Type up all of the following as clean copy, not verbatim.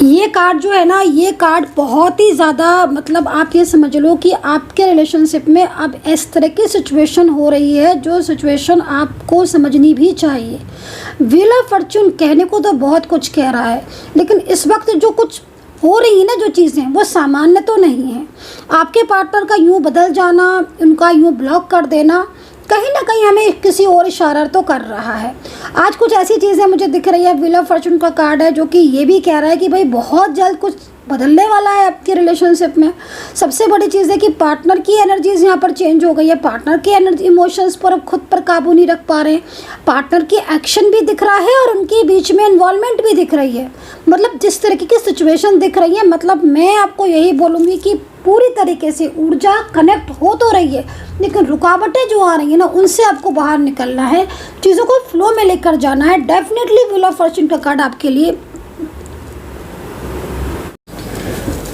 ये कार्ड जो है ना, ये कार्ड बहुत ही ज़्यादा, मतलब आप ये समझ लो कि आपके रिलेशनशिप में अब इस तरह की सिचुएशन हो रही है जो सिचुएशन आपको समझनी भी चाहिए। व्हील ऑफ फॉर्च्यून कहने को तो बहुत कुछ कह रहा है, लेकिन इस वक्त जो कुछ हो रही है ना, जो चीज़ें, वो सामान्य तो नहीं है। आपके पार्टनर का यूँ बदल जाना, उनका यूँ ब्लॉक कर देना, कहीं ना कहीं हमें किसी और इशारा तो कर रहा है। आज कुछ ऐसी चीज़ें मुझे दिख रही है। व्हील ऑफ फॉर्च्यून का कार्ड है जो कि ये भी कह रहा है कि भाई बहुत जल्द कुछ बदलने वाला है आपके रिलेशनशिप में। सबसे बड़ी चीज़ है कि पार्टनर की एनर्जीज यहाँ पर चेंज हो गई है। पार्टनर के एनर्जी इमोशंस पर अब खुद पर काबू नहीं रख पा रहे हैं। पार्टनर की एक्शन भी दिख रहा है और उनके बीच में इन्वॉल्वमेंट भी दिख रही है। मतलब जिस तरीके की सिचुएशन दिख रही है, मतलब मैं आपको यही बोलूँगी कि पूरी तरीके से ऊर्जा कनेक्ट हो तो रही है, लेकिन रुकावटें जो आ रही है ना, उनसे आपको बाहर निकलना है, चीज़ों को फ्लो में लेकर जाना है। डेफिनेटली व्हील ऑफ फॉर्च्यून का कार्ड आपके लिए।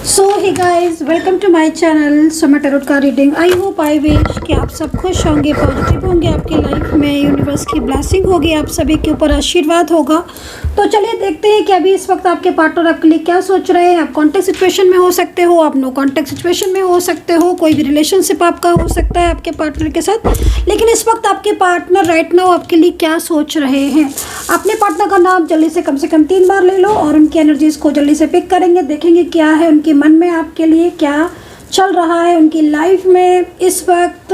So hey guys, welcome to my channel Soma tarot का reading. I hope I wish कि आप सब खुश होंगे, पॉजिटिव होंगे, आपकी लाइफ में यूनिवर्स की ब्लेसिंग होगी, आप सभी के ऊपर आशीर्वाद होगा। तो चलिए देखते हैं कि अभी इस वक्त आपके पार्टनर आपके लिए क्या सोच रहे हैं। आप कॉन्टैक्ट सिचुएशन में हो सकते हो, आप नो कॉन्टैक्ट सिचुएशन में हो सकते हो, कोई भी रिलेशनशिप आपका हो सकता है आपके पार्टनर के साथ। लेकिन इस वक्त आपके पार्टनर राइट नाउ आपके लिए क्या सोच रहे हैं। अपने पार्टनर का नाम जल्दी से कम 3 बार ले लो और उनकी एनर्जीज़ को जल्दी से पिक करेंगे। देखेंगे क्या है उनके मन में, आपके लिए क्या चल रहा है उनकी लाइफ में इस वक्त।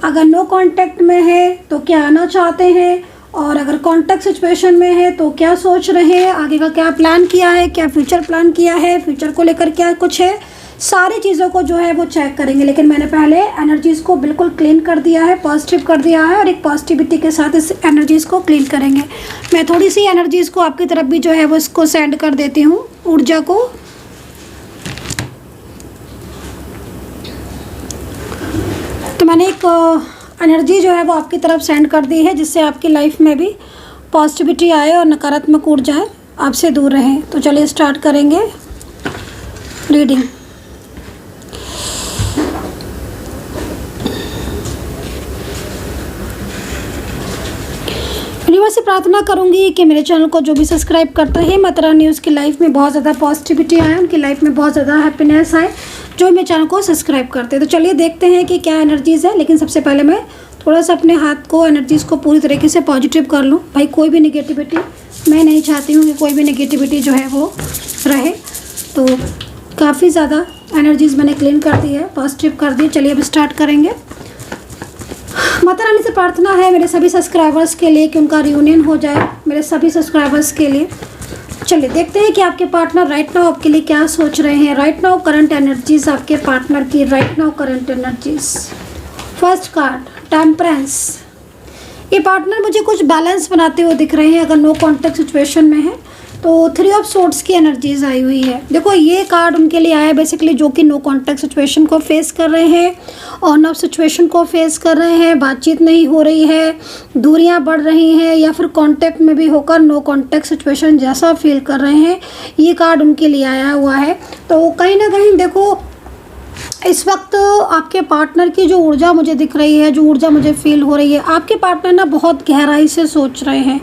अगर नो कांटेक्ट में है तो क्या आना चाहते हैं, और अगर कांटेक्ट सिचुएशन में है तो क्या सोच रहे हैं, आगे का क्या प्लान किया है, क्या फ्यूचर प्लान किया है, फ्यूचर को लेकर क्या कुछ है। सारी चीज़ों को जो है वो चेक करेंगे। लेकिन मैंने पहले एनर्जीज़ को बिल्कुल क्लीन कर दिया है, पॉजिटिव कर दिया है, और एक पॉजिटिविटी के साथ इस एनर्जीज़ को क्लीन करेंगे। मैं थोड़ी सी एनर्जीज़ को आपकी तरफ भी जो है वो इसको सेंड कर देती हूँ, ऊर्जा को। तो मैंने एक एनर्जी जो है वो आपकी तरफ सेंड कर दी है, जिससे आपकी लाइफ में भी पॉजिटिविटी आए और नकारात्मक ऊर्जाएं आपसे दूर रहें। तो चलिए स्टार्ट करेंगे रीडिंग। यूनिवर्स से प्रार्थना करूंगी कि मेरे चैनल को जो भी सब्सक्राइब करता है, माता रानी उसकी लाइफ में बहुत ज़्यादा पॉजिटिविटी आए, उनकी लाइफ में बहुत ज़्यादा हैप्पीनेस आए, जो मेरे चैनल को सब्सक्राइब करते हैं। तो चलिए देखते हैं कि क्या एनर्जीज़ है। लेकिन सबसे पहले मैं थोड़ा सा अपने हाथ को, एनर्जीज़ को पूरी तरीके से पॉजिटिव कर लूँ। भाई कोई भी नेगेटिविटी मैं नहीं चाहती हूँ कि कोई भी नेगेटिविटी जो है वो रहे। तो काफ़ी ज़्यादा एनर्जीज़ मैंने क्लीन कर दी है, पॉजिटिव कर दी। चलिए अब स्टार्ट करेंगे। माता रानी से प्रार्थना है मेरे सभी सब्सक्राइबर्स के लिए कि उनका रियूनियन हो जाए, मेरे सभी सब्सक्राइबर्स के लिए। चलिए देखते हैं कि आपके पार्टनर राइट नाउ आपके लिए क्या सोच रहे हैं। राइट नाउ करंट एनर्जीज आपके पार्टनर की, right now current energies. First card temperance. ये पार्टनर मुझे कुछ बैलेंस बनाते हुए दिख रहे हैं अगर नो कॉन्टैक्ट सिचुएशन में है तो। 3 ऑफ सोर्ड्स की एनर्जीज आई हुई है। देखो ये कार्ड उनके लिए आया है बेसिकली, जो कि नो कॉन्टैक्ट सिचुएशन को फेस कर रहे हैं, ऑन ऑफ सिचुएशन को फेस कर रहे हैं, बातचीत नहीं हो रही है, दूरियां बढ़ रही हैं, या फिर कांटेक्ट में भी होकर नो कांटेक्ट सिचुएशन जैसा फील कर रहे हैं। ये कार्ड उनके लिए आया हुआ है। तो कहीं ना कहीं देखो इस वक्त आपके पार्टनर की जो ऊर्जा मुझे दिख रही है, जो ऊर्जा मुझे फील हो रही है, आपके पार्टनर ना बहुत गहराई से सोच रहे हैं।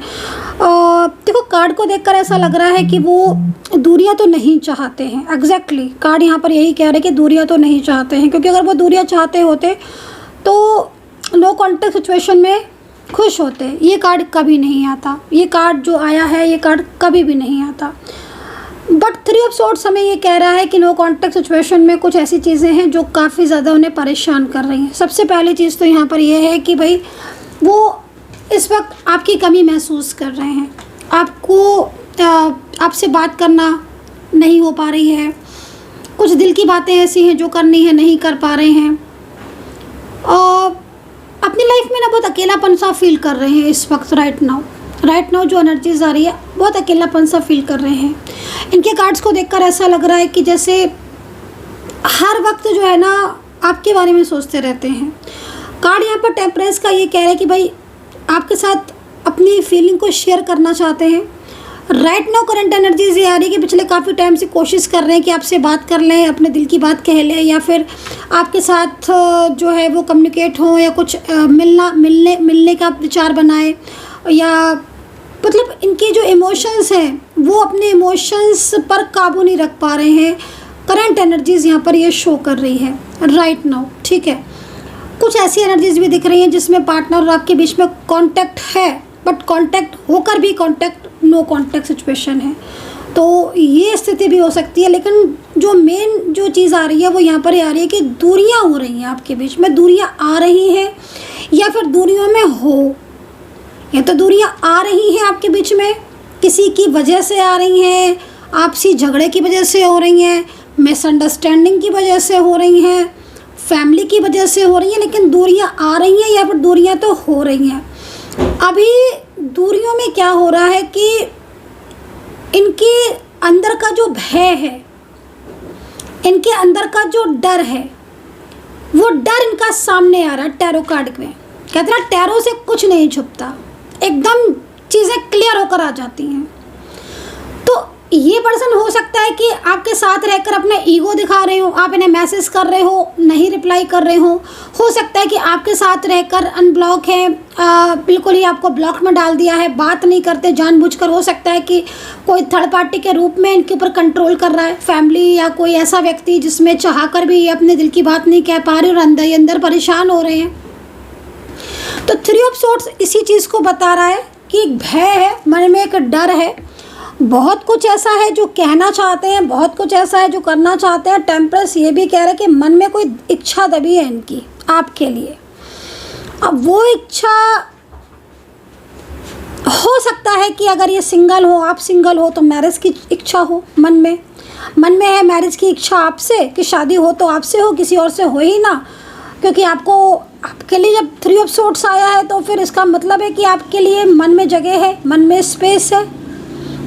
देखो कार्ड को देखकर ऐसा लग रहा है कि वो दूरियां तो नहीं चाहते हैं। एग्जैक्टली कार्ड यहाँ पर यही कह रहे हैं कि दूरियां तो नहीं चाहते हैं, क्योंकि अगर वो दूरियां चाहते होते तो नो कॉन्टेक्ट सिचुएशन में खुश होते। ये कार्ड कभी नहीं आता, ये कार्ड जो आया है ये कार्ड कभी भी नहीं आता। बट 3 ऑफ सोर्ड्स हमें ये कह रहा है कि नो कॉन्टैक्ट सिचुएशन में कुछ ऐसी चीज़ें हैं जो काफ़ी ज़्यादा उन्हें परेशान कर रही हैं। सबसे पहली चीज़ तो यहाँ पर ये है कि भाई वो इस वक्त आपकी कमी महसूस कर रहे हैं। आपको आपसे बात करना नहीं हो पा रही है, कुछ दिल की बातें ऐसी हैं जो करनी है नहीं कर पा रहे हैं, और अपनी लाइफ में ना बहुत अकेलापन सा फील कर रहे हैं इस वक्त। राइट नाउ जो एनर्जीज आ रही है बहुत अकेलापन सा फील कर रहे हैं। इनके कार्ड्स को देखकर ऐसा लग रहा है कि जैसे हर वक्त जो है ना आपके बारे में सोचते रहते हैं। कार्ड यहाँ पर टेम्परेंस का ये कह रहे हैं कि भाई आपके साथ अपनी फीलिंग को शेयर करना चाहते हैं। राइट नाउ करंट एनर्जीज ये आ रही है कि पिछले काफ़ी टाइम से कोशिश कर रहे हैं कि आपसे बात कर लें, अपने दिल की बात कह लें, या फिर आपके साथ जो है वो कम्युनिकेट हो, या कुछ मिलने का विचार बनाए, या मतलब इनके जो इमोशंस हैं वो अपने इमोशंस पर काबू नहीं रख पा रहे हैं। करंट एनर्जीज यहाँ पर ये शो कर रही है राइट नाउ, ठीक है। कुछ ऐसी एनर्जीज भी दिख रही हैं जिसमें पार्टनर और आपके बीच में कांटेक्ट है, बट कांटेक्ट होकर भी नो कांटेक्ट सिचुएशन है। तो ये स्थिति भी हो सकती है, लेकिन जो मेन जो चीज़ आ रही है वो यहाँ पर आ रही है कि दूरियाँ हो रही हैं आपके बीच में, दूरियाँ आ रही हैं या फिर दूरियों में हो, या तो दूरियाँ आ रही हैं आपके बीच में किसी की वजह से आ रही हैं, आपसी झगड़े की वजह से हो रही हैं, मिसअंडरस्टैंडिंग की वजह से हो रही हैं, फैमिली की वजह से हो रही हैं, लेकिन दूरियाँ आ रही हैं या फिर दूरियाँ तो हो रही हैं। अभी दूरियों में क्या हो रहा है कि इनके अंदर का जो भय है, इनके अंदर का जो डर है, वो डर इनका सामने आ रहा है। टैरो कार्ड में कहते हैं टैरो से कुछ नहीं छुपता, एकदम चीज़ें क्लियर होकर आ जाती हैं। तो ये पर्सन हो सकता है कि आपके साथ रहकर अपना ईगो दिखा रहे हो, आप इन्हें मैसेज कर रहे हो, नहीं रिप्लाई कर रहे हो सकता है कि आपके साथ रहकर अनब्लॉक है, बिल्कुल ही आपको ब्लॉक में डाल दिया है, बात नहीं करते जानबूझकर। हो सकता है कि कोई थर्ड पार्टी के रूप में इनके ऊपर कंट्रोल कर रहा है, फैमिली या कोई ऐसा व्यक्ति जिसमें चाह कर भी अपने दिल की बात नहीं कह पा रहे और अंदर ही अंदर परेशान हो रहे हैं। तो 3 ऑफ सोर्ड्स इसी चीज़ को बता रहा है कि एक भय है, मन में एक डर है, बहुत कुछ ऐसा है जो कहना चाहते हैं, बहुत कुछ ऐसा है जो करना चाहते हैं। टेम्परेंस ये भी कह रहे हैं कि मन में कोई इच्छा दबी है इनकी आपके लिए। अब वो इच्छा हो सकता है कि अगर ये सिंगल हो, आप सिंगल हो, तो मैरिज की इच्छा हो मन में है मैरिज की इच्छा आपसे, कि शादी हो तो आपसे हो, किसी और से हो ही ना, क्योंकि आपके लिए जब 3 ऑफ सोर्ड्स आया है तो फिर इसका मतलब है कि आपके लिए मन में जगह है, मन में स्पेस है,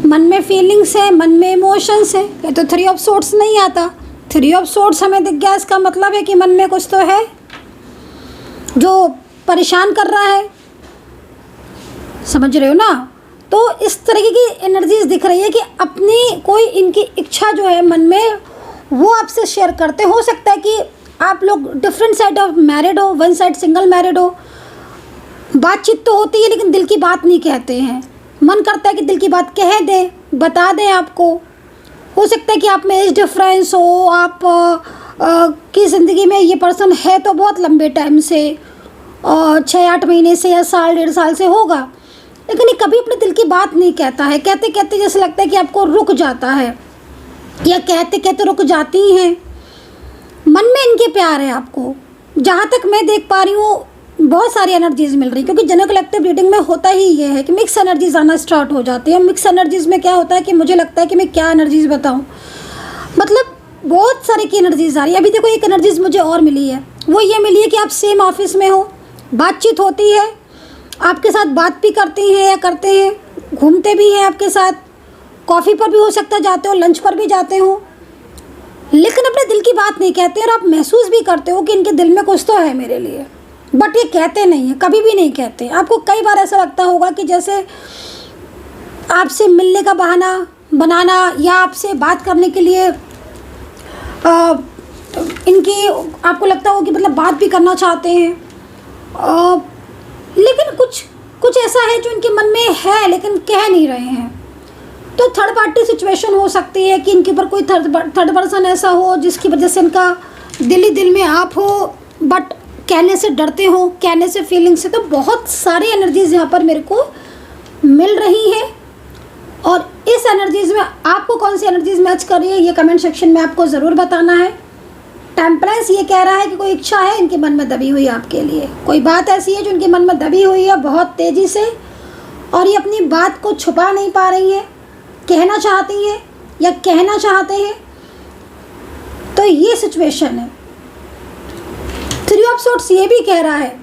मन में फीलिंग्स है, मन में इमोशंस है। ये तो 3 ऑफ सोर्ड्स नहीं आता। 3 ऑफ सोर्ड्स हमें दिख गया, इसका मतलब है कि मन में कुछ तो है जो परेशान कर रहा है, समझ रहे हो ना। तो इस तरीके की एनर्जीज दिख रही है कि अपनी कोई इनकी इच्छा जो है मन में वो आपसे शेयर करते। हो सकता है कि आप लोग डिफरेंट साइड ऑफ मैरिड हो, वन साइड सिंगल मैरिड हो, बातचीत तो होती है लेकिन दिल की बात नहीं कहते हैं। मन करता है कि दिल की बात कह दें, बता दें आपको। हो सकता है कि आप में एज डिफरेंस हो, आप की ज़िंदगी में ये पर्सन है तो बहुत लंबे टाइम से, 6-8 महीने से या साल 1.5 साल से होगा, लेकिन ये कभी अपने दिल की बात नहीं कहता है। कहते कहते जैसे लगता है कि आपको रुक जाता है, या कहते कहते रुक जाती हैं। मन में इनके प्यार है आपको। जहाँ तक मैं देख पा रही हूँ बहुत सारी एनर्जीज मिल रही, क्योंकि जनरल कलेक्टिव रीडिंग में होता ही ये है कि मिक्स एनर्जीज आना स्टार्ट हो जाती है। मिक्स एनर्जीज में क्या होता है कि मुझे लगता है कि मैं क्या एनर्जीज बताऊँ, मतलब बहुत सारी की एनर्जीज आ रही है। अभी देखो एक एनर्जीज मुझे और मिली है, वो ये मिली है कि आप सेम ऑफिस में हो, बातचीत होती है, आपके साथ बात भी करती हैं या करते हैं, घूमते भी हैं आपके साथ, कॉफ़ी पर भी हो सकता है जाते हो, लंच पर भी जाते हो, लेकिन अपने दिल की बात नहीं कहते। और आप महसूस भी करते हो कि इनके दिल में कुछ तो है मेरे लिए, बट ये कहते नहीं हैं, कभी भी नहीं कहते। आपको कई बार ऐसा लगता होगा कि जैसे आपसे मिलने का बहाना बनाना या आपसे बात करने के लिए इनकी आपको लगता हो कि मतलब बात भी करना चाहते हैं, लेकिन कुछ ऐसा है जो इनके मन में है लेकिन कह नहीं रहे हैं। तो थर्ड पार्टी सिचुएशन हो सकती है कि इनके ऊपर कोई थर्ड पर्सन ऐसा हो जिसकी वजह से इनका दिल ही दिल में आप हो, बट कहने से डरते हो, कहने से फीलिंग से। तो बहुत सारी एनर्जीज यहाँ पर मेरे को मिल रही हैं, और इस एनर्जीज में आपको कौन सी एनर्जीज मैच कर रही है ये कमेंट सेक्शन में आपको ज़रूर बताना है। टेम्परेंस ये कह रहा है कि कोई इच्छा है इनके मन में दबी हुई आपके लिए, कोई बात ऐसी है जो इनके मन में दबी हुई है बहुत तेज़ी से, और ये अपनी बात को छुपा नहीं पा रही है, कहना चाहती हैं या कहना चाहते हैं। तो ये सिचुएशन है। 3 ऑफ सोर्ड्स ये भी कह रहा है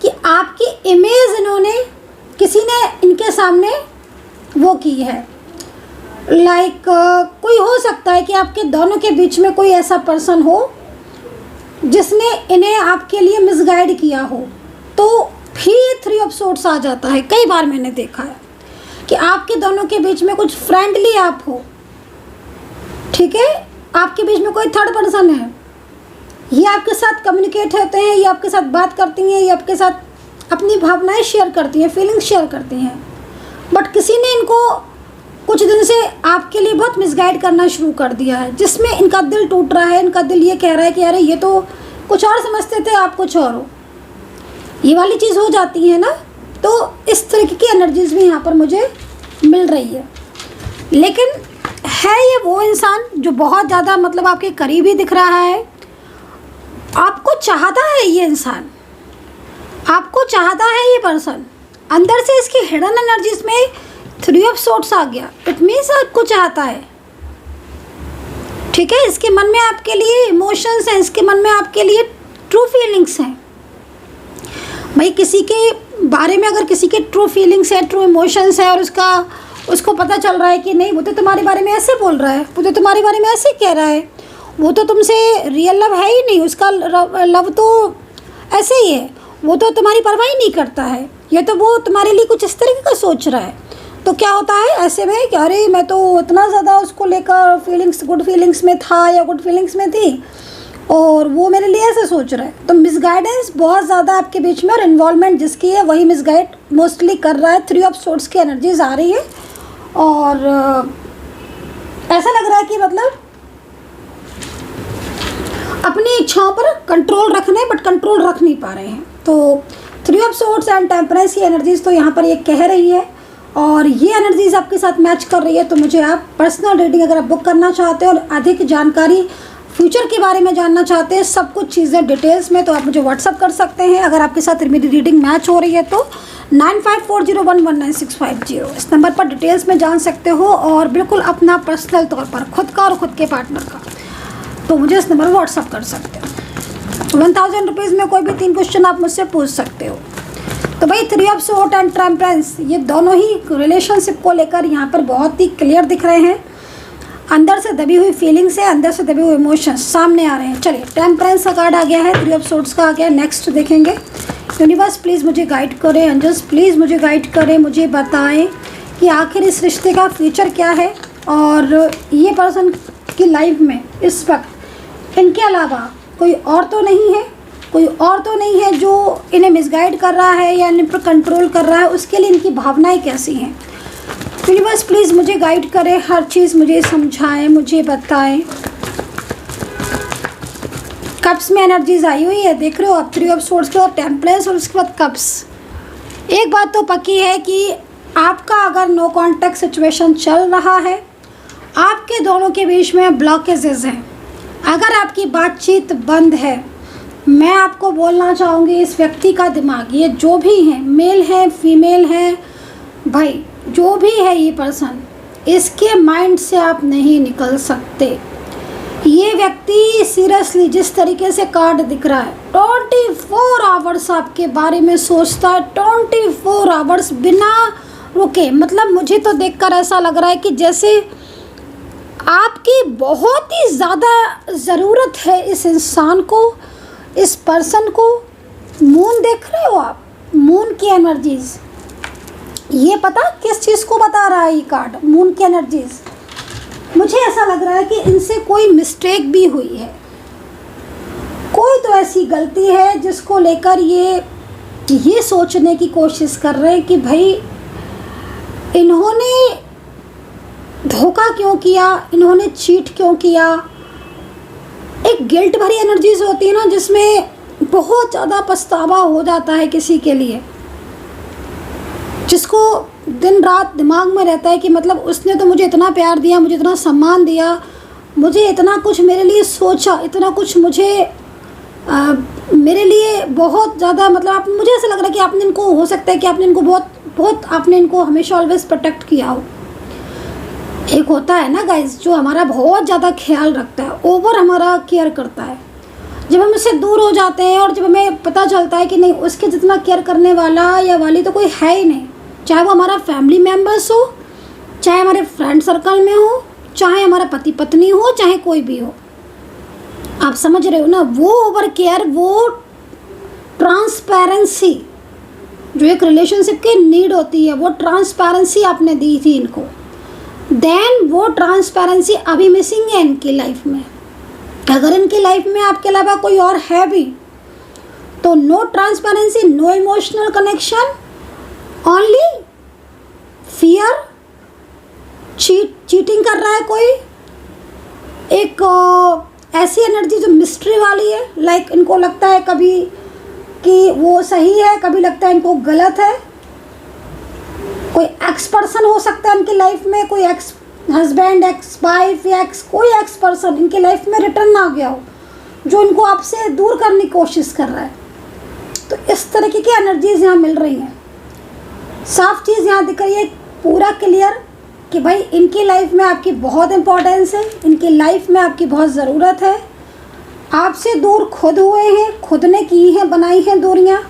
कि आपकी इमेज इन्होंने किसी ने इनके सामने वो की है, लाइक कोई हो सकता है कि आपके दोनों के बीच में कोई ऐसा पर्सन हो जिसने इन्हें आपके लिए मिसगाइड किया हो, तो फिर 3 ऑफ सोर्ड्स आ जाता है। कई बार मैंने देखा है कि आपके दोनों के बीच में कुछ फ्रेंडली आप हो, ठीक है, आपके बीच में कोई थर्ड पर्सन है, ये आपके साथ कम्युनिकेट होते हैं, ये आपके साथ बात करती हैं, ये आपके साथ अपनी भावनाएं शेयर करती हैं, फीलिंग्स शेयर करती हैं, बट किसी ने इनको कुछ दिन से आपके लिए बहुत मिसगाइड करना शुरू कर दिया है, जिसमें इनका दिल टूट रहा है। इनका दिल ये कह रहा है कि अरे ये तो कुछ और समझते थे, आप कुछ और हो। ये वाली चीज़ हो जाती है ना। तो इस तरीके की एनर्जीज भी यहाँ पर मुझे मिल रही है। लेकिन है ये वो इंसान जो बहुत ज़्यादा मतलब आपके करीब ही दिख रहा है। आपको चाहता है ये इंसान, आपको चाहता है ये पर्सन। अंदर से इसकी हिडन एनर्जीज में 3 ऑफ सोर्ड्स आ गया। इट मीन्स आपको चाहता है, ठीक है। इसके मन में आपके लिए इमोशंस हैं, इसके मन में आपके लिए ट्रू फीलिंग्स हैं। भाई किसी के बारे में अगर किसी के ट्रू फीलिंग्स है, ट्रू इमोशंस है, और उसको पता चल रहा है कि नहीं वो तो तुम्हारे बारे में ऐसे बोल रहा है, वो तो तुम्हारे बारे में ऐसे कह रहा है, वो तो तुमसे रियल लव है ही नहीं, उसका लव तो ऐसे ही है, वो तो तुम्हारी परवाह ही नहीं करता है, ये तो वो तुम्हारे लिए कुछ इस तरीके का सोच रहा है। तो क्या होता है ऐसे में कि अरे मैं तो इतना ज़्यादा उसको लेकर फीलिंग्स, गुड फीलिंग्स में था या गुड फीलिंग्स में थी, और वो मेरे लिए ऐसे सोच रहा है। तो मिसगाइडेंस बहुत ज़्यादा आपके बीच में, और इन्वॉल्वमेंट जिसकी है वही मिसगाइड मोस्टली कर रहा है। 3 ऑफ सोर्ड्स की एनर्जीज आ रही है, और ऐसा लग रहा है कि मतलब अपनी इच्छाओं पर कंट्रोल रखने, बट कंट्रोल रख नहीं पा रहे हैं। तो 3 ऑफ सोर्ड्स एंड टेम्परेंस की एनर्जीज तो यहाँ पर ये कह रही है, और ये एनर्जीज आपके साथ मैच कर रही है। तो मुझे आप पर्सनल रीडिंग अगर आप बुक करना चाहते हो और अधिक जानकारी फ्यूचर के बारे में जानना चाहते हैं, सब कुछ चीज़ें डिटेल्स में, तो आप मुझे व्हाट्सअप कर सकते हैं। अगर आपके साथ मेरी रीडिंग मैच हो रही है तो 9540119650 इस नंबर पर डिटेल्स में जान सकते हो, और बिल्कुल अपना पर्सनल तौर पर खुद का और खुद के पार्टनर का, तो मुझे इस नंबर पर व्हाट्सअप कर सकते हो। 1000 रुपीज़ में कोई भी 3 क्वेश्चन आप मुझसे पूछ सकते हो। तो भाई 3 ऑफ सोर्ड एंड टेम्परेंस ये दोनों ही रिलेशनशिप को लेकर यहाँ पर बहुत ही क्लियर दिख रहे हैं। अंदर से दबी हुई फीलिंग्स है, अंदर से दबे हुए इमोशंस सामने आ रहे हैं। चलिए टेम्परेंस का कार्ड आ गया है, 3 ऑफ सोर्ड्स का आ गया। नेक्स्ट देखेंगे। यूनिवर्स प्लीज़ मुझे गाइड करें, एंजल्स प्लीज़ मुझे गाइड करें, मुझे बताएं कि आखिर इस रिश्ते का फ्यूचर क्या है, और ये पर्सन की लाइफ में इस वक्त इनके अलावा कोई और तो नहीं है, कोई और तो नहीं है जो इन्हें मिसगाइड कर रहा है या इन पर कंट्रोल कर रहा है। उसके लिए इनकी भावनाएं कैसी हैं। यूनिवर्स प्लीज़ मुझे गाइड करें, हर चीज़ मुझे समझाएं, मुझे बताएं। कप्स में एनर्जीज आई हुई है, देख रहे हो आप, 3 ऑफ सोर्ड्स के और टेम्परेंस, और उसके बाद कप्स। एक बात तो पक्की है कि आपका अगर नो कॉन्टैक्ट सिचुएशन चल रहा है, आपके दोनों के बीच में ब्लॉकेजेस हैं, अगर आपकी बातचीत बंद है, मैं आपको बोलना चाहूँगी इस व्यक्ति का दिमाग, ये जो भी है, मेल है फीमेल है, भाई जो भी है ये पर्सन, इसके माइंड से आप नहीं निकल सकते। ये व्यक्ति सीरियसली जिस तरीके से कार्ड दिख रहा है, 24 आवर्स आपके बारे में सोचता है, 24 आवर्स बिना रुके। मतलब मुझे तो देखकर ऐसा लग रहा है कि जैसे आपकी बहुत ही ज़्यादा ज़रूरत है इस इंसान को, इस पर्सन को। मून देख रहे हो आप, मून की एनर्जीज, ये पता किस चीज़ को बता रहा है ये कार्ड, मून की एनर्जीज। मुझे ऐसा लग रहा है कि इनसे कोई मिस्टेक भी हुई है, कोई तो ऐसी गलती है जिसको लेकर ये सोचने की कोशिश कर रहे हैं कि भाई इन्होंने धोखा क्यों किया, इन्होंने चीट क्यों किया। एक गिल्ट भरी एनर्जीज होती है ना, जिसमें बहुत ज़्यादा पछतावा हो जाता है किसी के लिए, जिसको दिन रात दिमाग में रहता है कि मतलब उसने तो मुझे इतना प्यार दिया, मुझे इतना सम्मान दिया, मुझे इतना कुछ मेरे लिए सोचा, इतना कुछ मुझे मेरे लिए बहुत ज़्यादा, मतलब मुझे ऐसा लग रहा है कि आपने इनको, हो सकता है कि आपने इनको बहुत आपने इनको हमेशा ऑलवेज प्रोटेक्ट किया हो। एक होता है ना गाइस जो हमारा बहुत ज़्यादा ख्याल रखता है, ओवर हमारा केयर करता है। जब हम उससे दूर हो जाते हैं और जब हमें पता चलता है कि नहीं उसके जितना केयर करने वाला या वाली तो कोई है ही नहीं, चाहे वो हमारा फैमिली मेम्बर्स हो, चाहे हमारे फ्रेंड सर्कल में हो, चाहे हमारा पति पत्नी हो, चाहे कोई भी हो, आप समझ रहे हो ना। वो ओवर केयर, वो ट्रांसपेरेंसी जो एक रिलेशनशिप की नीड होती है, वो ट्रांसपेरेंसी आपने दी थी इनको, देन वो ट्रांसपेरेंसी अभी मिसिंग है इनकी लाइफ में। अगर इनकी लाइफ में आपके अलावा कोई और है भी तो no transparency, no emotional connection, only fear, cheating कर रहा है कोई, एक ऐसी एनर्जी जो मिस्ट्री वाली है, लाइक इनको लगता है कभी कि वो सही है, कभी लगता है इनको गलत है। कोई एक्स पर्सन हो सकता है इनकी लाइफ में, कोई एक्स हस्बैंड, एक्स वाइफ या कोई एक्स पर्सन इनकी लाइफ में रिटर्न आ गया हो जो इनको आपसे दूर करने की कोशिश कर रहा है। तो इस तरीके की एनर्जीज यहाँ मिल रही हैं। साफ चीज़ यहाँ दिख रही है पूरा क्लियर कि भाई इनकी लाइफ में आपकी बहुत इम्पोर्टेंस है, इनकी लाइफ में आपकी बहुत ज़रूरत है। आपसे दूर खुद हुए हैं, खुद ने की हैं, बनाई हैं दूरियाँ,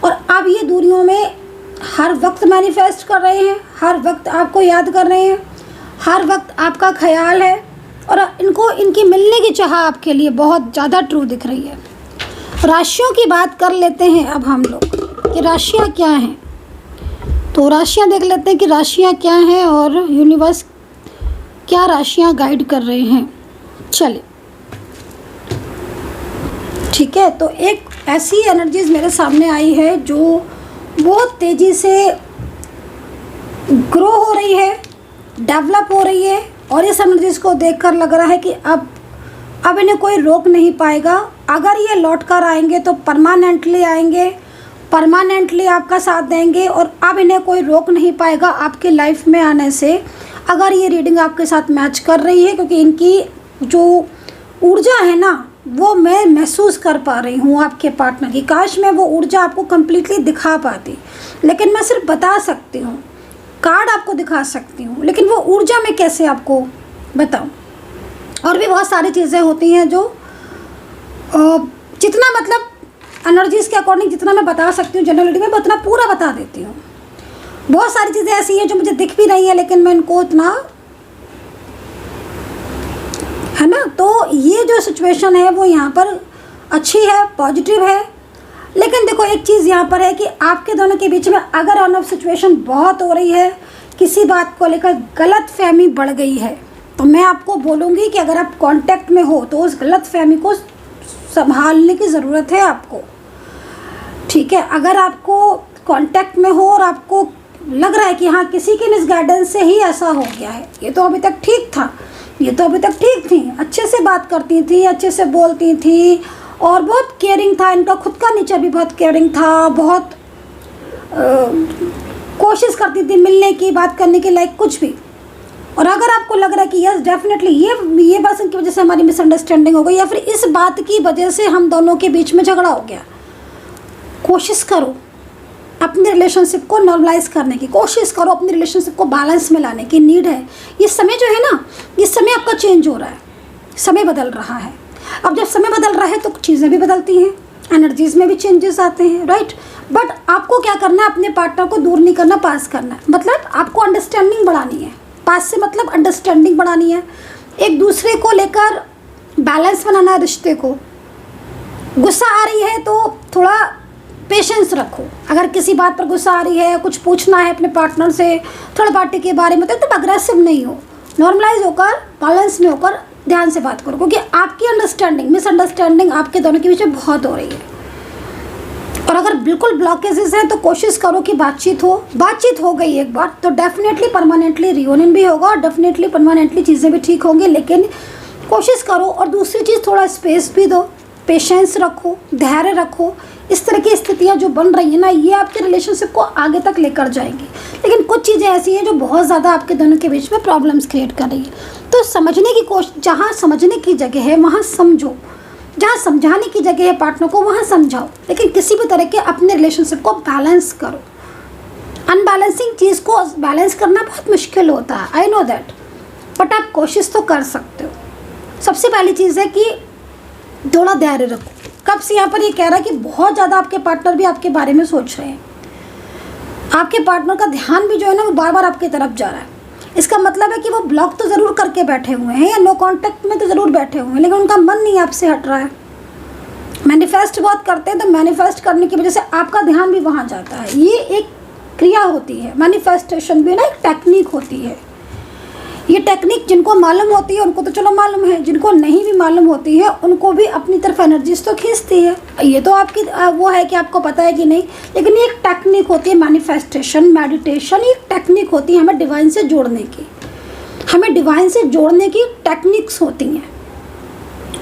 और अब ये दूरियों में हर वक्त मैनिफेस्ट कर रहे हैं, हर वक्त आपको याद कर रहे हैं, हर वक्त आपका ख्याल है, और इनको इनकी मिलने की चाह आपके लिए बहुत ज़्यादा ट्रू दिख रही है। राशियों की बात कर लेते हैं अब हम लोग कि राशियाँ क्या हैं। तो राशियाँ देख लेते हैं कि राशियाँ क्या हैं और यूनिवर्स क्या राशियाँ गाइड कर रहे हैं। चलिए ठीक है, तो एक ऐसी एनर्जीज मेरे सामने आई है जो बहुत तेज़ी से ग्रो हो रही है, डेवलप हो रही है, और इस एनर्जीज को देखकर लग रहा है कि अब इन्हें कोई रोक नहीं पाएगा। अगर ये लौट कर आएंगे तो परमानेंटली आएंगे, परमानेंटली आपका साथ देंगे, और अब इन्हें कोई रोक नहीं पाएगा आपकी लाइफ में आने से। अगर ये रीडिंग आपके साथ मैच कर रही है, क्योंकि इनकी जो ऊर्जा है ना वो मैं महसूस कर पा रही हूँ आपके पार्टनर की। काश मैं वो ऊर्जा आपको कम्प्लीटली दिखा पाती, लेकिन मैं सिर्फ बता सकती हूँ, कार्ड आपको दिखा सकती हूँ, लेकिन वो ऊर्जा मैं कैसे आपको बताऊँ। और भी बहुत सारी चीज़ें होती हैं जो जितना मतलब एनर्जीज़ के अकॉर्डिंग जितना मैं बता सकती हूँ जनरलिटी में, मैं उतना पूरा बता देती हूँ। बहुत सारी चीज़ें ऐसी हैं जो मुझे दिख भी रही हैं, लेकिन मैं इनको उतना, है ना। तो ये जो सिचुएशन है वो यहाँ पर अच्छी है, पॉजिटिव है। लेकिन देखो एक चीज़ यहाँ पर है कि आपके दोनों के बीच में अगर ऑन ऑफ सिचुएशन बहुत हो रही है, किसी बात को लेकर गलत फहमी बढ़ गई है, तो मैं आपको बोलूँगी कि अगर आप कांटेक्ट में हो तो उस गलत फहमी को संभालने की ज़रूरत है आपको, ठीक है। अगर आपको कांटेक्ट में हो और आपको लग रहा है कि हाँ किसी के मिसगाइडेंस से ही ऐसा हो गया है, ये तो अभी तक ठीक था, ये तो अभी तक ठीक थी, अच्छे से बात करती थी, अच्छे से बोलती थी, और बहुत केयरिंग था, इनका खुद का नेचर भी बहुत केयरिंग था, बहुत कोशिश करती थी मिलने की, बात करने की, लाइक कुछ भी। और अगर आपको लग रहा है कि यस डेफिनेटली ये बस इनकी वजह से हमारी मिसअंडरस्टैंडिंग हो गई, या फिर इस बात की वजह से हम दोनों के बीच में झगड़ा हो गया, कोशिश करो अपने रिलेशनशिप को नॉर्मलाइज करने की, कोशिश करो अपने रिलेशनशिप को बैलेंस में लाने की नीड है। ये समय जो है ना, ये समय आपका चेंज हो रहा है, समय बदल रहा है। अब जब समय बदल रहा है तो चीज़ें भी बदलती हैं, एनर्जीज़ में भी चेंजेस आते हैं, राइट। बट आपको क्या करना है, अपने पार्टनर को दूर नहीं करना, पास करना है। मतलब आपको अंडरस्टैंडिंग बढ़ानी है, पास से मतलब अंडरस्टैंडिंग बढ़ानी है, एक दूसरे को लेकर बैलेंस बनाना है रिश्ते को। गुस्सा आ रही है तो थोड़ा पेशेंस रखो। अगर किसी बात पर गुस्सा आ रही है, कुछ पूछना है अपने पार्टनर से थर्ड पार्टी के बारे में, तो एकदम अग्रेसिव नहीं हो, नॉर्मलाइज होकर बैलेंस में होकर ध्यान से बात करो, क्योंकि आपकी अंडरस्टैंडिंग मिसअंडरस्टैंडिंग आपके दोनों के बीच में बहुत हो रही है। और अगर बिल्कुल ब्लॉकेजेस हैं तो कोशिश करो कि बातचीत हो। बातचीत हो गई एक बार तो डेफिनेटली परमानेंटली रियूनियन भी होगा, और डेफिनेटली परमानेंटली चीज़ें भी ठीक होंगी, लेकिन कोशिश करो। और दूसरी चीज़, थोड़ा स्पेस भी दो, पेशेंस रखो, धैर्य रखो। इस तरह की स्थितियाँ जो बन रही हैं ना, ये आपके रिलेशनशिप को आगे तक लेकर जाएंगी। लेकिन कुछ चीज़ें ऐसी हैं जो बहुत ज़्यादा आपके दोनों के बीच में प्रॉब्लम्स क्रिएट कर रही है। तो समझने की कोशिश, जहाँ समझने की जगह है वहाँ समझो, जहाँ समझाने की जगह है पार्टनर को वहाँ समझाओ, लेकिन किसी भी तरह के अपने रिलेशनशिप को बैलेंस करो। अनबैलेंसिंग चीज़ को बैलेंस करना बहुत मुश्किल होता है, आई नो दैट, बट आप कोशिश तो कर सकते हो। सबसे पहली चीज़ है कि थोड़ा धैर्य रखो। कब से यहाँ पर ये कह रहा है कि बहुत ज़्यादा आपके पार्टनर भी आपके बारे में सोच रहे हैं, आपके पार्टनर का ध्यान भी जो है ना वो बार बार आपकी तरफ जा रहा है। इसका मतलब है कि वो ब्लॉक तो ज़रूर करके बैठे हुए हैं या नो कांटेक्ट में तो ज़रूर बैठे हुए हैं, लेकिन उनका मन नहीं आपसे हट रहा है। मैनिफेस्ट बहुत करते हैं, तो मैनिफेस्ट करने की वजह से आपका ध्यान भी वहाँ जाता है। ये एक क्रिया होती है, मैनिफेस्टेशन भी ना एक टेक्निक होती है। ये टेक्निक जिनको मालूम होती है उनको तो चलो मालूम है, जिनको नहीं भी मालूम होती है उनको भी अपनी तरफ एनर्जीज तो खींचती है। ये तो आपकी वो है कि आपको पता है कि नहीं, लेकिन ये एक टेक्निक होती है मैनिफेस्टेशन, मेडिटेशन, एक टेक्निक होती है हमें डिवाइन से जोड़ने की। हमें डिवाइन से जोड़ने की टेक्निक्स होती हैं,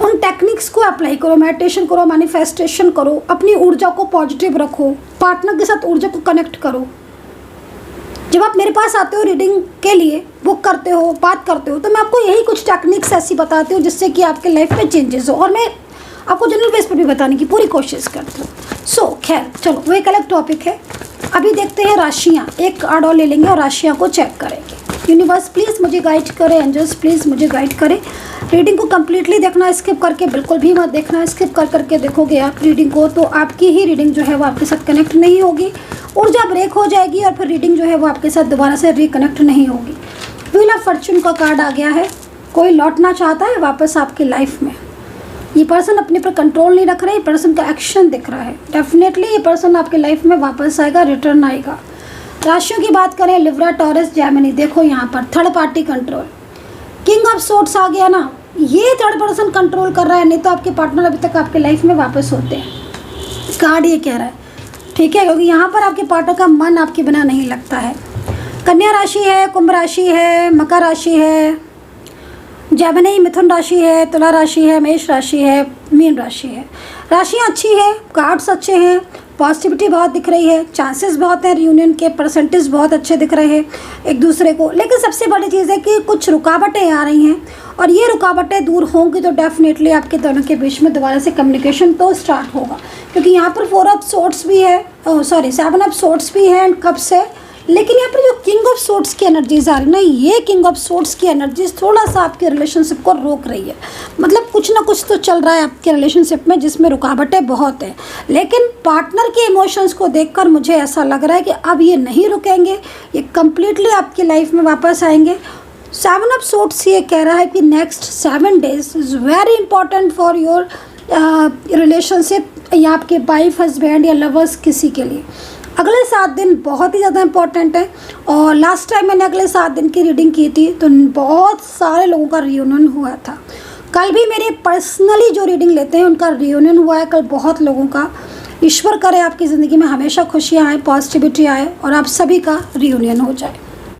उन टेक्निक्स को अप्लाई करो, मेडिटेशन करो, मैनिफेस्टेशन करो, अपनी ऊर्जा को पॉजिटिव रखो, पार्टनर के साथ ऊर्जा को कनेक्ट करो। जब आप मेरे पास आते हो रीडिंग के लिए, बुक करते हो, बात करते हो, तो मैं आपको यही कुछ टेक्निक्स ऐसी बताती हूँ जिससे कि आपके लाइफ में चेंजेस हो, और मैं आपको जनरल बेस पर भी बताने की पूरी कोशिश करती हूँ। खैर चलो, वो एक अलग टॉपिक है। अभी देखते हैं राशियाँ, एक कार्ड और ले लेंगे और राशियाँ को चेक करेंगे। यूनिवर्स प्लीज़ मुझे गाइड करें, एंजल्स प्लीज़ मुझे गाइड करें। रीडिंग को कम्प्लीटली देखना, स्किप करके बिल्कुल भी मत देखना। स्किप कर करके देखोगे आप रीडिंग को तो आपकी ही रीडिंग जो है वो आपके साथ कनेक्ट नहीं होगी, ऊर्जा ब्रेक हो जाएगी और फिर रीडिंग जो है वो आपके साथ दोबारा से रिकनेक्ट नहीं होगी। व्हील ऑफ फॉर्च्यून का कार्ड आ गया है। कोई लौटना चाहता है वापस आपकी लाइफ में। ये पर्सन अपने पर कंट्रोल नहीं रख रहा है, ये पर्सन का एक्शन दिख रहा है। डेफिनेटली ये पर्सन आपकी लाइफ में वापस आएगा, रिटर्न आएगा। राशियों की बात करें, लिब्रा, टॉरस, जेमिनी, देखो यहाँ पर third party control, king of swords आ गया ना। ये थर्ड पर्सन कंट्रोल कर रहा है, नहीं तो आपके पार्टनर अभी तक आपके लाइफ में वापस होते हैं। कार्ड ये कह रहा है, ठीक है, क्योंकि यहाँ पर आपके पार्टनर का मन आपके बिना नहीं लगता है। कन्या राशि है, कुंभ राशि है, मकर राशि है, जेमिनी, मिथुन राशि है, तुला राशि है, मेष राशि है, मीन राशि है। राशियाँ अच्छी है, कार्ड्स अच्छे हैं, पॉजिटिविटी बहुत दिख रही है, चांसेस बहुत हैं, रियूनियन के परसेंटेज बहुत अच्छे दिख रहे हैं एक दूसरे को। लेकिन सबसे बड़ी चीज़ है कि कुछ रुकावटें आ रही हैं, और ये रुकावटें दूर होंगी तो डेफिनेटली आपके दोनों के बीच में दोबारा से कम्युनिकेशन तो स्टार्ट होगा। क्योंकि यहाँ पर 4 ऑफ सोर्ड्स भी है, 7 ऑफ सोर्ड्स भी है एंड कप्स है। लेकिन यहाँ पर जो किंग ऑफ सोर्ड्स की एनर्जीज आ रही है ना, ये किंग ऑफ सोर्ड्स की एनर्जीज थोड़ा सा आपके रिलेशनशिप को रोक रही है। मतलब कुछ ना कुछ तो चल रहा है आपके रिलेशनशिप में जिसमें रुकावटें बहुत है। लेकिन पार्टनर के इमोशंस को देखकर मुझे ऐसा लग रहा है कि अब ये नहीं रुकेंगे, ये कम्प्लीटली आपकी लाइफ में वापस आएंगे। 7 ऑफ सोर्ड्स ये कह रहा है कि next 7 days is very important for your relationship, या आपके वाइफ, हस्बैंड या लवर्स किसी के लिए। अगले 7 दिन बहुत ही ज़्यादा इंपॉर्टेंट है। और लास्ट टाइम मैंने अगले 7 दिन की रीडिंग की थी तो बहुत सारे लोगों का रियूनियन हुआ था। कल भी मेरे पर्सनली जो रीडिंग लेते हैं उनका रियूनियन हुआ है कल बहुत लोगों का। ईश्वर करे आपकी ज़िंदगी में हमेशा खुशियाँ आए, पॉजिटिविटी आए और आप सभी का रियूनियन हो जाए।